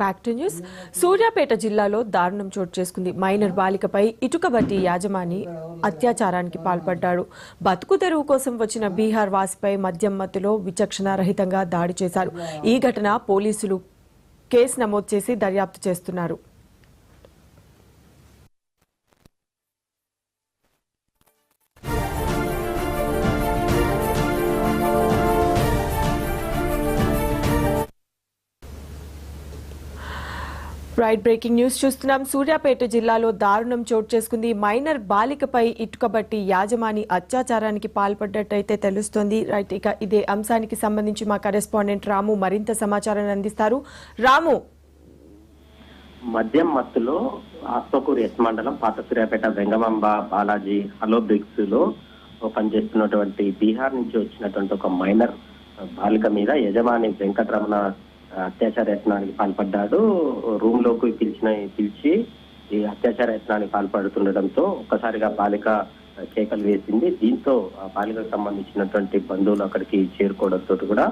Back to news. Suryapet జిల్లాలో దారుణం చోటు చేసుకుంది. మైనర్ బాలికపై ఇటుక బట్టి యాజమాని అత్యాచారానికి పాల్పడ్డాడు. బతుకు తెరువు కోసం వచ్చిన బీహార్ వాసిపై మద్యం మత్తులో విచక్షణారహితంగా దాడి చేశారు. ఈ ఘటన పోలీసులు కేసు నమోదు చేసి దర్యాప్తు చేస్తున్నారు. రైట్, బ్రేకింగ్ న్యూస్ చూస్తున్నాం. సూర్యాపేట జిల్లాలో దారుణం చోటు చేసుకుంది. మైనర్ బాలికపై ఇటుకబట్టి యాజమాని అత్యాచారానికి పాల్పడ్డట్టయితే తెలుస్తోంది. రైట్, ఇక ఇదే అంశానికి సంబంధించి మా కరెస్పాండెంట్ రాము మరింత సమాచారాన్ని అందిస్తారు. రాము, మద్యం మత్తులో ఆత్మకూరు ఎస్ మండలం పాత సూర్యాపేట వెంగమాంబ బాలాజీ హలో బ్రిక్స్ లో పనిచేస్తున్నటువంటి బీహార్ నుంచి వచ్చినటువంటి ఒక మైనర్ బాలిక మీద యజమాని వెంకటరమణ అత్యాచార యత్నానికి పాల్పడ్డాడు. రూమ్ లోకి పిలిచి ఈ అత్యాచార యత్నానికి పాల్పడుతుండటంతో ఒక్కసారిగా బాలిక కేకలు వేసింది. దీంతో ఆ బాలికకు సంబంధించినటువంటి బంధువులు అక్కడికి చేరుకోవడంతో కూడా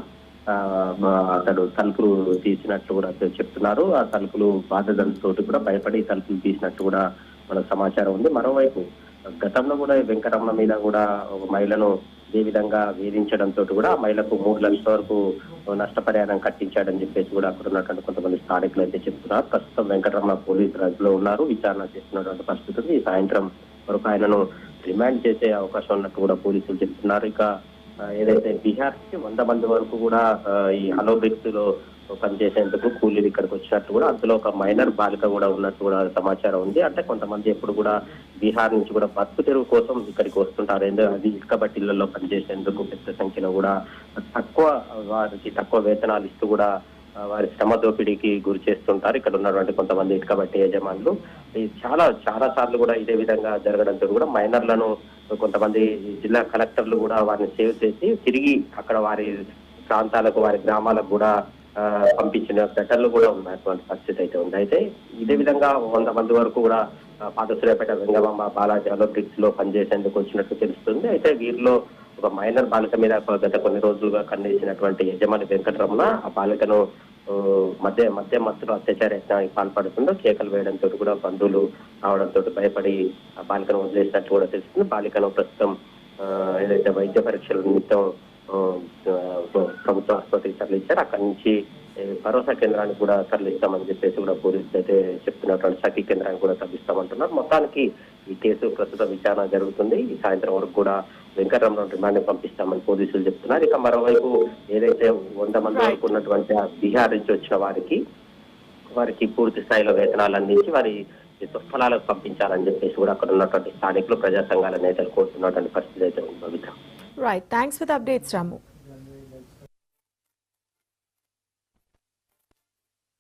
అతడు తలుపులు తీసినట్లు కూడా చెప్తున్నారు. ఆ తలుపులు బాధడంతో కూడా భయపడి తలుపులు తీసినట్టు కూడా మనకు సమాచారం ఉంది. మరోవైపు గతంలో కూడా వెంకటరమణ మీద కూడా ఒక మహిళను ఏ విధంగా వేధించడంతో కూడా ఆ మహిళకు 3 లక్షల వరకు నష్టపరిహారం కట్టించాడని చెప్పేసి కూడా అక్కడ ఉన్నటువంటి కొంతమంది స్థానికులు అయితే చెప్తున్నారు. ప్రస్తుతం వెంకటరమణ పోలీసు రాజులో ఉన్నారు, విచారణ చేస్తున్నటువంటి పరిస్థితి ఉంది. ఈ సాయంత్రం వరకు ఆయనను రిమాండ్ చేసే అవకాశం ఉన్నట్టు కూడా పోలీసులు చెప్తున్నారు. ఇక ఏదైతే బీహార్ కి 100 మంది వరకు కూడా ఈ హలో బ్రిక్స్ లో పనిచేసేందుకు కూలీలు ఇక్కడికి వచ్చినట్టు కూడా, అందులో ఒక మైనర్ బాలిక కూడా ఉన్నట్టు కూడా సమాచారం ఉంది. అంటే కొంతమంది ఎప్పుడు కూడా బీహార్ నుంచి కూడా బతుకు తెరువు కోసం ఇక్కడికి వస్తుంటారు. అది ఇటుక బట్టీలలో పనిచేసేందుకు పెద్ద సంఖ్యలో కూడా వారికి తక్కువ వేతనాలు ఇస్తూ కూడా వారి శ్రమ దోపిడీకి గురి చేస్తుంటారు. ఇక్కడ ఉన్నటువంటి కొంతమంది ఇటుక బట్టి యజమానులు చాలా సార్లు కూడా ఇదే విధంగా జరగడంతో కూడా మైనర్లను కొంతమంది జిల్లా కలెక్టర్లు కూడా వారిని సేవ్ చేసి తిరిగి అక్కడ వారి ప్రాంతాలకు వారి గ్రామాలకు కూడా పంపించిన ఘటనలు కూడా ఉన్నటువంటి పరిస్థితి అయితే ఉంది. అయితే ఇదే విధంగా 100 మంది వరకు కూడా పాత సూర్యాపేట వెంగమాంబ బాలాజీ హలో బ్రిక్స్ లో పనిచేసేందుకు వచ్చినట్టు తెలుస్తుంది. అయితే వీరిలో ఒక మైనర్ బాలిక మీద గత కొన్ని రోజులుగా ఖండించినటువంటి యజమాని వెంకటరమణ ఆ బాలికను మధ్య మత్తులో అత్యాచార యత్నానికి పాల్పడుతుందో కేకలు వేయడంతో కూడా బంధువులు రావడంతో భయపడి ఆ బాలికను వదిలేసినట్టు కూడా తెలుస్తుంది. బాలికను ప్రస్తుతం ఏదైతే వైద్య పరీక్షల నిమిత్తం ప్రభుత్వ ఆసుపత్రికి తరలించారు. అక్కడి నుంచి భరోసా కేంద్రానికి కూడా తరలిస్తామని చెప్పేసి కూడా పోలీసులు అయితే చెప్తున్నటువంటి సఖీ కేంద్రానికి కూడా తరలిస్తామంటున్నారు. మొత్తానికి ఈ కేసు ప్రస్తుతం విచారణ జరుగుతుంది. ఈ సాయంత్రం వరకు కూడా వెంకటరమణ రిమాండ్ పంపిస్తామని పోలీసులు చెప్తున్నారు. ఇక మరోవైపు ఏదైతే 100 మంది వరకు ఉన్నటువంటి ఆ బీహార్ నుంచి వచ్చిన వారికి పూర్తి స్థాయిలో వేతనాలు అందించి వారి స్వస్థలాలకు పంపించాలని చెప్పేసి కూడా అక్కడ ఉన్నటువంటి స్థానికులు ప్రజా సంఘాల నేతలు కోరుతున్నటువంటి పరిస్థితి అయితే ఉంది. Right, thanks for the updates Ramu.